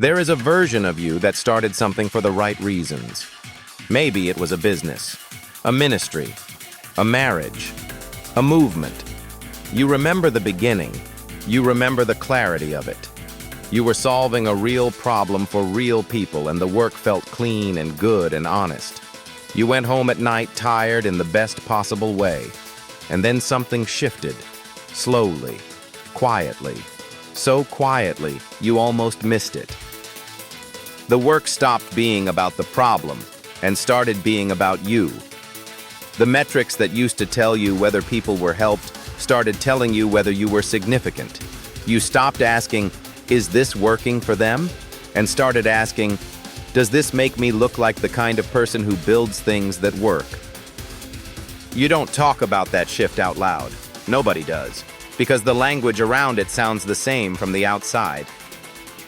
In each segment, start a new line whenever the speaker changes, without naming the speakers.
There is a version of you that started something for the right reasons. Maybe it was a business, a ministry, a marriage, a movement. You remember the beginning. You remember the clarity of it. You were solving a real problem for real people, and the work felt clean and good and honest. You went home at night tired in the best possible way. And then something shifted, slowly, quietly. So quietly, you almost missed it. The work stopped being about the problem and started being about you. The metrics that used to tell you whether people were helped started telling you whether you were significant. You stopped asking, "Is this working for them?" and started asking, "Does this make me look like the kind of person who builds things that work?" You don't talk about that shift out loud. Nobody does, because the language around it sounds the same from the outside.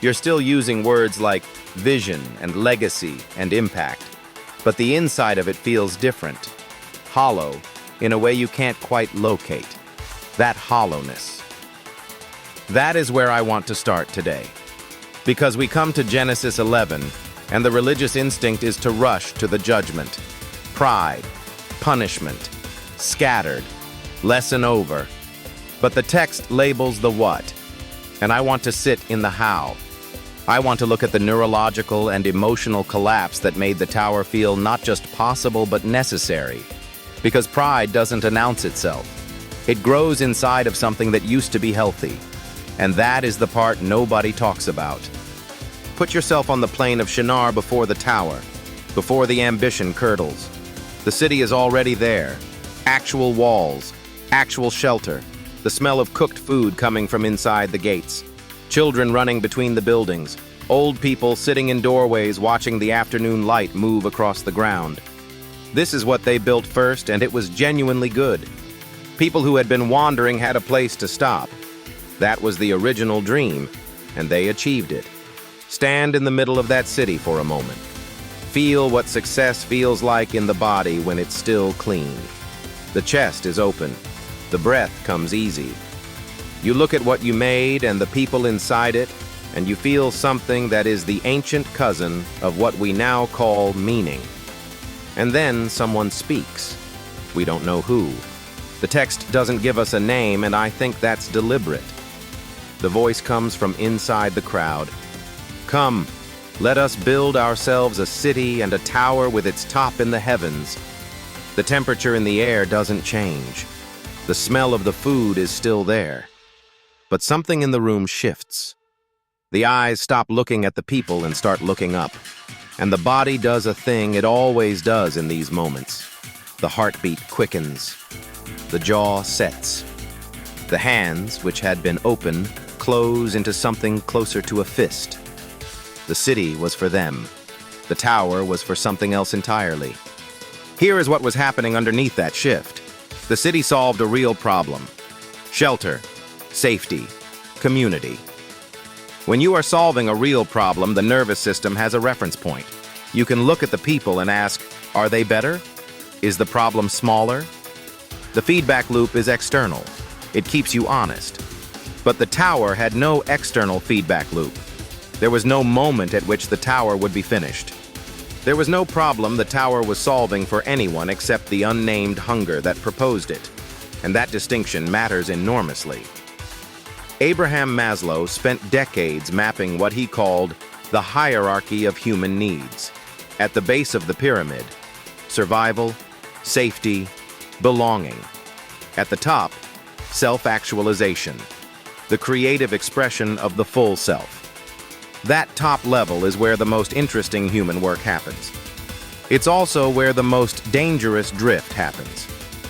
You're still using words like vision and legacy and impact, but the inside of it feels different, hollow, in a way you can't quite locate. That hollowness. That is where I want to start today. Because we come to Genesis 11, and the religious instinct is to rush to the judgment. Pride, punishment, scattered, lesson over. But the text labels the what, and I want to sit in the how. I want to look at the neurological and emotional collapse that made the tower feel not just possible but necessary. Because pride doesn't announce itself. It grows inside of something that used to be healthy. And that is the part nobody talks about. Put yourself on the plain of Shinar before the tower, before the ambition curdles. The city is already there. Actual walls, actual shelter, the smell of cooked food coming from inside the gates. Children running between the buildings, old people sitting in doorways watching the afternoon light move across the ground. This is what they built first, and it was genuinely good. People who had been wandering had a place to stop. That was the original dream, and they achieved it. Stand in the middle of that city for a moment. Feel what success feels like in the body when it's still clean. The chest is open. The breath comes easy. You look at what you made and the people inside it, and you feel something that is the ancient cousin of what we now call meaning. And then someone speaks. We don't know who. The text doesn't give us a name, and I think that's deliberate. The voice comes from inside the crowd. Come, let us build ourselves a city and a tower with its top in the heavens. The temperature in the air doesn't change. The smell of the food is still there. But something in the room shifts. The eyes stop looking at the people and start looking up. And the body does a thing it always does in these moments. The heartbeat quickens. The jaw sets. The hands, which had been open, close into something closer to a fist. The city was for them. The tower was for something else entirely. Here is what was happening underneath that shift. The city solved a real problem. Shelter, safety, community. When you are solving a real problem, the nervous system has a reference point. You can look at the people and ask, are they better? Is the problem smaller? The feedback loop is external. It keeps you honest. But the tower had no external feedback loop. There was no moment at which the tower would be finished. There was no problem the tower was solving for anyone except the unnamed hunger that proposed it. And that distinction matters enormously. Abraham Maslow spent decades mapping what he called the hierarchy of human needs. At the base of the pyramid, survival, safety, belonging. At the top, self-actualization, the creative expression of the full self. That top level is where the most interesting human work happens. It's also where the most dangerous drift happens,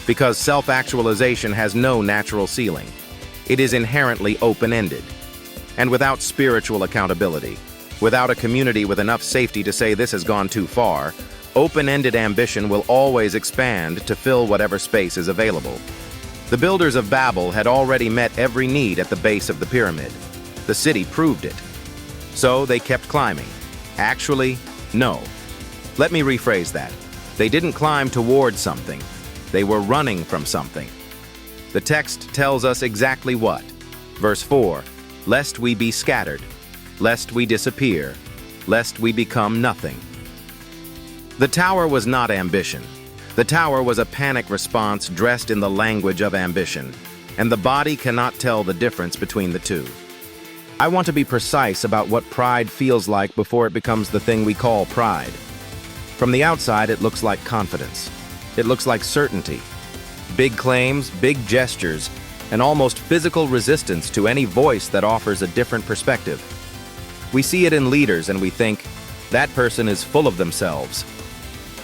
because self-actualization has no natural ceiling. It is inherently open-ended. And without spiritual accountability, without a community with enough safety to say this has gone too far, open-ended ambition will always expand to fill whatever space is available. The builders of Babel had already met every need at the base of the pyramid. The city proved it. So they kept climbing. Actually, no. Let me rephrase that. They didn't climb toward something. They were running from something. The text tells us exactly what. Verse 4, lest we be scattered. lest we disappear, lest we become nothing. The tower was not ambition. The tower was a panic response dressed in the language of ambition, and the body cannot tell the difference between the two. I want to be precise about what pride feels like before it becomes the thing we call pride. From the outside, it looks like confidence. It looks like certainty. Big claims, big gestures, and almost physical resistance to any voice that offers a different perspective. We see it in leaders and we think, that person is full of themselves.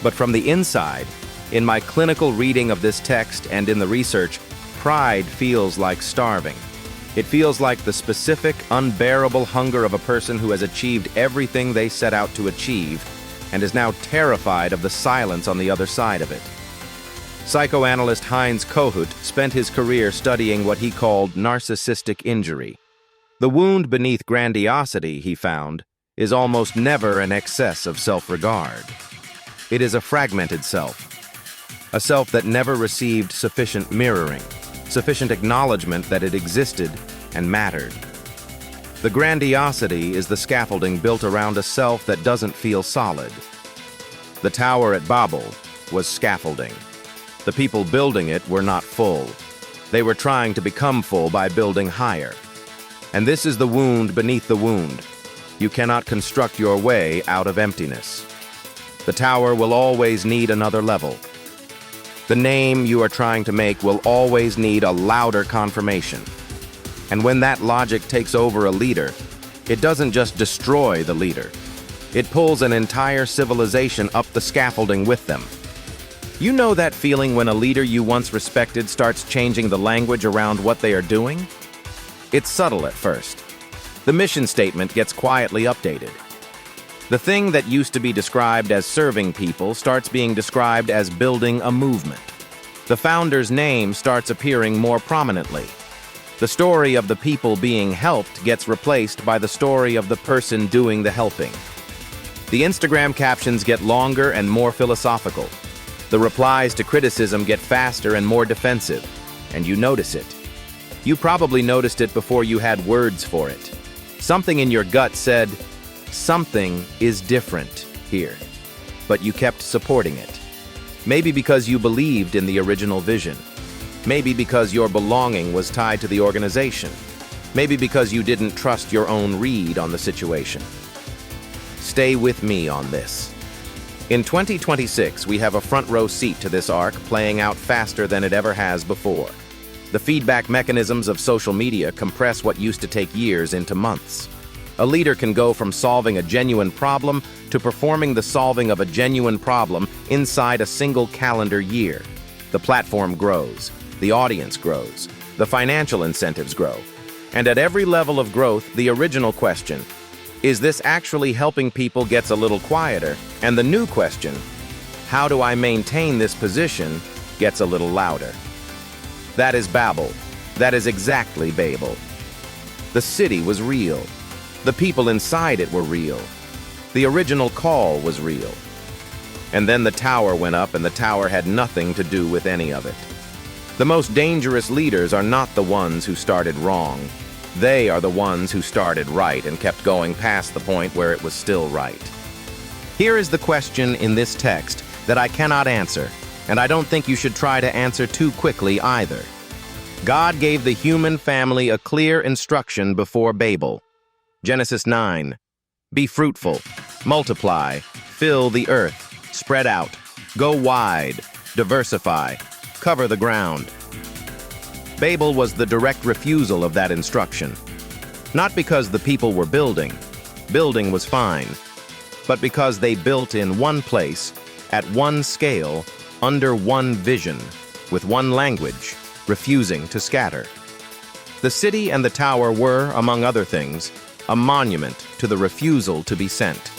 But from the inside, in my clinical reading of this text and in the research, pride feels like starving. It feels like the specific, unbearable hunger of a person who has achieved everything they set out to achieve and is now terrified of the silence on the other side of it. Psychoanalyst Heinz Kohut spent his career studying what he called narcissistic injury. The wound beneath grandiosity, he found, is almost never an excess of self-regard. It is a fragmented self, a self that never received sufficient mirroring, sufficient acknowledgement that it existed and mattered. The grandiosity is the scaffolding built around a self that doesn't feel solid. The tower at Babel was scaffolding. The people building it were not full. They were trying to become full by building higher. And this is the wound beneath the wound. You cannot construct your way out of emptiness. The tower will always need another level. The name you are trying to make will always need a louder confirmation. And when that logic takes over a leader, it doesn't just destroy the leader. It pulls an entire civilization up the scaffolding with them. You know that feeling when a leader you once respected starts changing the language around what they are doing? It's subtle at first. The mission statement gets quietly updated. The thing that used to be described as serving people starts being described as building a movement. The founder's name starts appearing more prominently. The story of the people being helped gets replaced by the story of the person doing the helping. The Instagram captions get longer and more philosophical. The replies to criticism get faster and more defensive, and you notice it. You probably noticed it before you had words for it. Something in your gut said, something is different here, but you kept supporting it. Maybe because you believed in the original vision. Maybe because your belonging was tied to the organization. Maybe because you didn't trust your own read on the situation. Stay with me on this. In 2026, we have a front row seat to this arc playing out faster than it ever has before. The feedback mechanisms of social media compress what used to take years into months. A leader can go from solving a genuine problem to performing the solving of a genuine problem inside a single calendar year. The platform grows, the audience grows, the financial incentives grow. And at every level of growth, the original question, is this actually helping people, gets a little quieter, and the new question, how do I maintain this position, gets a little louder. That is Babel. That is exactly Babel. The city was real. The people inside it were real. The original call was real. And then the tower went up, and the tower had nothing to do with any of it. The most dangerous leaders are not the ones who started wrong. They are the ones who started right and kept going past the point where it was still right. Here is the question in this text that I cannot answer, and I don't think you should try to answer too quickly either. God gave the human family a clear instruction before Babel. Genesis 9. Be fruitful, multiply, fill the earth, spread out, go wide, diversify, cover the ground. Babel was the direct refusal of that instruction. Not because the people were building was fine, but because they built in one place, at one scale, under one vision, with one language, refusing to scatter. The city and the tower were, among other things, a monument to the refusal to be sent.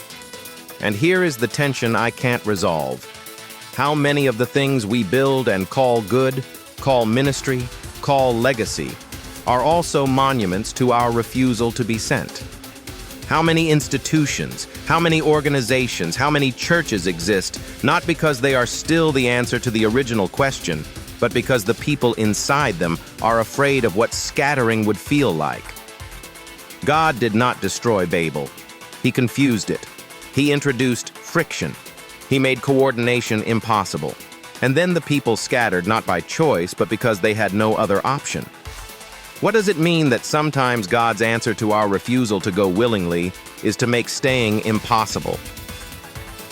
And here is the tension I can't resolve. How many of the things we build and call good, call ministry, call legacy, are also monuments to our refusal to be sent? How many institutions, how many organizations, how many churches exist, not because they are still the answer to the original question, but because the people inside them are afraid of what scattering would feel like? God did not destroy Babel. He confused it. He introduced friction. He made coordination impossible. And then the people scattered not by choice, but because they had no other option. What does it mean that sometimes God's answer to our refusal to go willingly is to make staying impossible?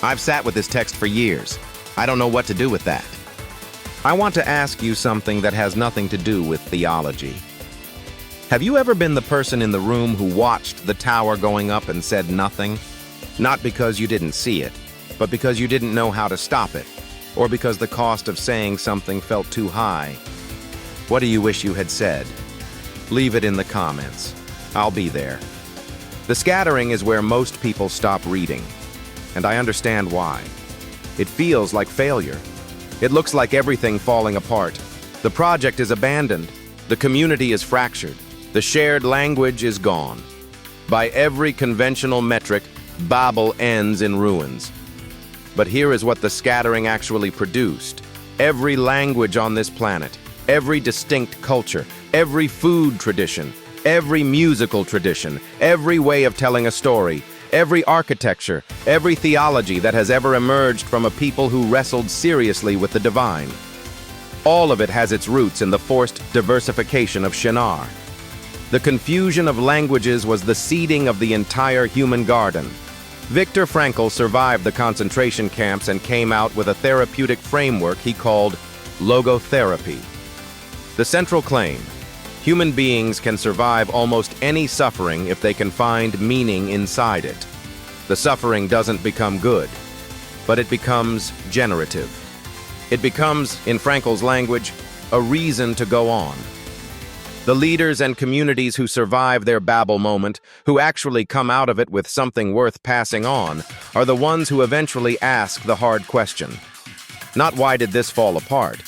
I've sat with this text for years. I don't know what to do with that. I want to ask you something that has nothing to do with theology. Have you ever been the person in the room who watched the tower going up and said nothing? Not because you didn't see it, but because you didn't know how to stop it, or because the cost of saying something felt too high. What do you wish you had said? Leave it in the comments. I'll be there. The scattering is where most people stop reading, and I understand why. It feels like failure. It looks like everything falling apart. The project is abandoned. The community is fractured. The shared language is gone. By every conventional metric, Babel ends in ruins. But here is what the scattering actually produced. Every language on this planet, every distinct culture, every food tradition, every musical tradition, every way of telling a story, every architecture, every theology that has ever emerged from a people who wrestled seriously with the divine. All of it has its roots in the forced diversification of Shinar. The confusion of languages was the seeding of the entire human garden. Viktor Frankl survived the concentration camps and came out with a therapeutic framework he called Logotherapy. The central claim: human beings can survive almost any suffering if they can find meaning inside it. The suffering doesn't become good, but it becomes generative. It becomes, in Frankl's language, a reason to go on. The leaders and communities who survive their Babel moment, who actually come out of it with something worth passing on, are the ones who eventually ask the hard question. Not why did this fall apart,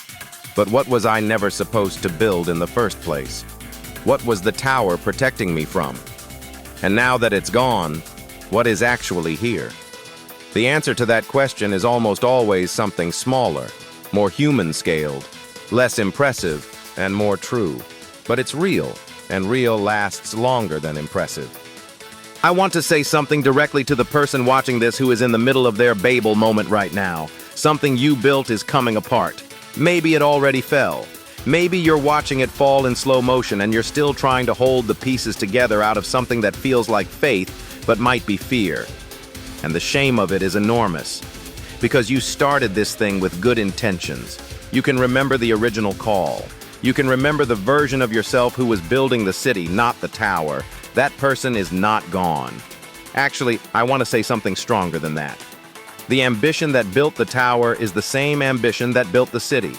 but what was I never supposed to build in the first place? What was the tower protecting me from? And now that it's gone, what is actually here? The answer to that question is almost always something smaller, more human-scaled, less impressive, and more true. But it's real, and real lasts longer than impressive. I want to say something directly to the person watching this who is in the middle of their Babel moment right now. Something you built is coming apart. Maybe it already fell. Maybe you're watching it fall in slow motion and you're still trying to hold the pieces together out of something that feels like faith, but might be fear. And the shame of it is enormous. Because you started this thing with good intentions. You can remember the original call. You can remember the version of yourself who was building the city, not the tower. That person is not gone. Actually, I want to say something stronger than that. The ambition that built the tower is the same ambition that built the city.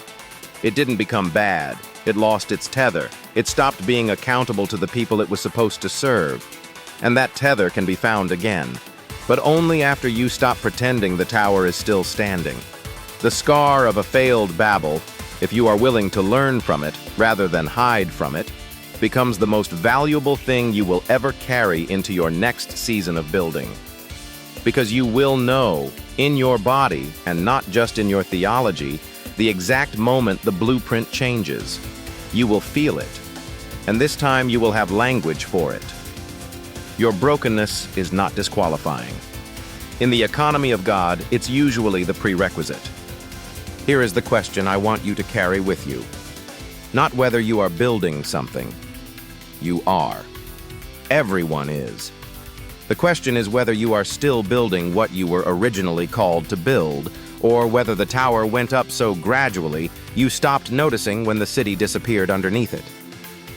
It didn't become bad. It lost its tether. It stopped being accountable to the people it was supposed to serve. And that tether can be found again. But only after you stop pretending the tower is still standing. The scar of a failed Babel, if you are willing to learn from it rather than hide from it, becomes the most valuable thing you will ever carry into your next season of building. Because you will know, in your body, and not just in your theology, the exact moment the blueprint changes. You will feel it. And this time you will have language for it. Your brokenness is not disqualifying. In the economy of God, it's usually the prerequisite. Here is the question I want you to carry with you. Not whether you are building something. You are. Everyone is. The question is whether you are still building what you were originally called to build, or whether the tower went up so gradually you stopped noticing when the city disappeared underneath it.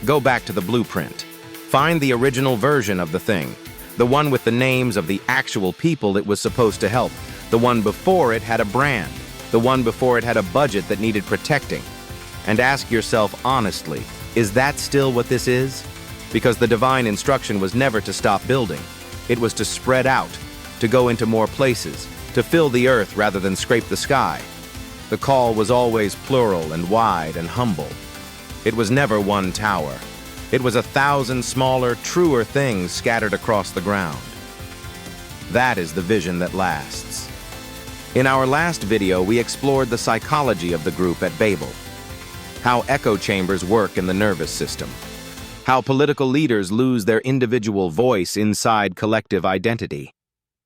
Go back to the blueprint. Find the original version of the thing, the one with the names of the actual people it was supposed to help. The one before it had a brand. The one before it had a budget that needed protecting. And ask yourself honestly, is that still what this is? Because the divine instruction was never to stop building. It was to spread out, to go into more places, to fill the earth rather than scrape the sky. The call was always plural and wide and humble. It was never one tower. It was 1,000 smaller, truer things scattered across the ground. That is the vision that lasts. In our last video, we explored the psychology of the group at Babel, how echo chambers work in the nervous system, How political leaders lose their individual voice inside collective identity.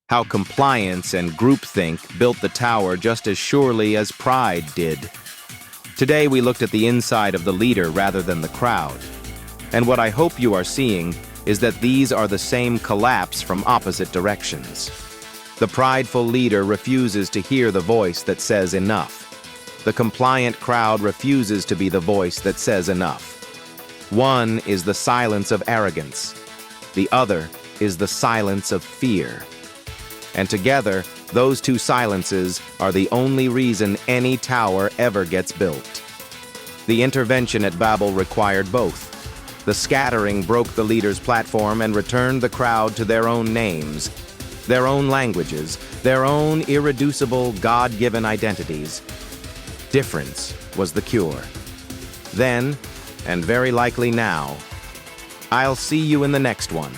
How compliance and groupthink built the tower just as surely as pride did. Today we looked at the inside of the leader rather than the crowd. And what I hope you are seeing is that these are the same collapse from opposite directions. The prideful leader refuses to hear the voice that says enough. The compliant crowd refuses to be the voice that says enough. One is the silence of arrogance. The other is the silence of fear. And together, those two silences are the only reason any tower ever gets built. The intervention at Babel required both. The scattering broke the leader's platform and returned the crowd to their own names, their own languages, their own irreducible, God-given identities. Difference was the cure. Then, and very likely now, I'll see you in the next one.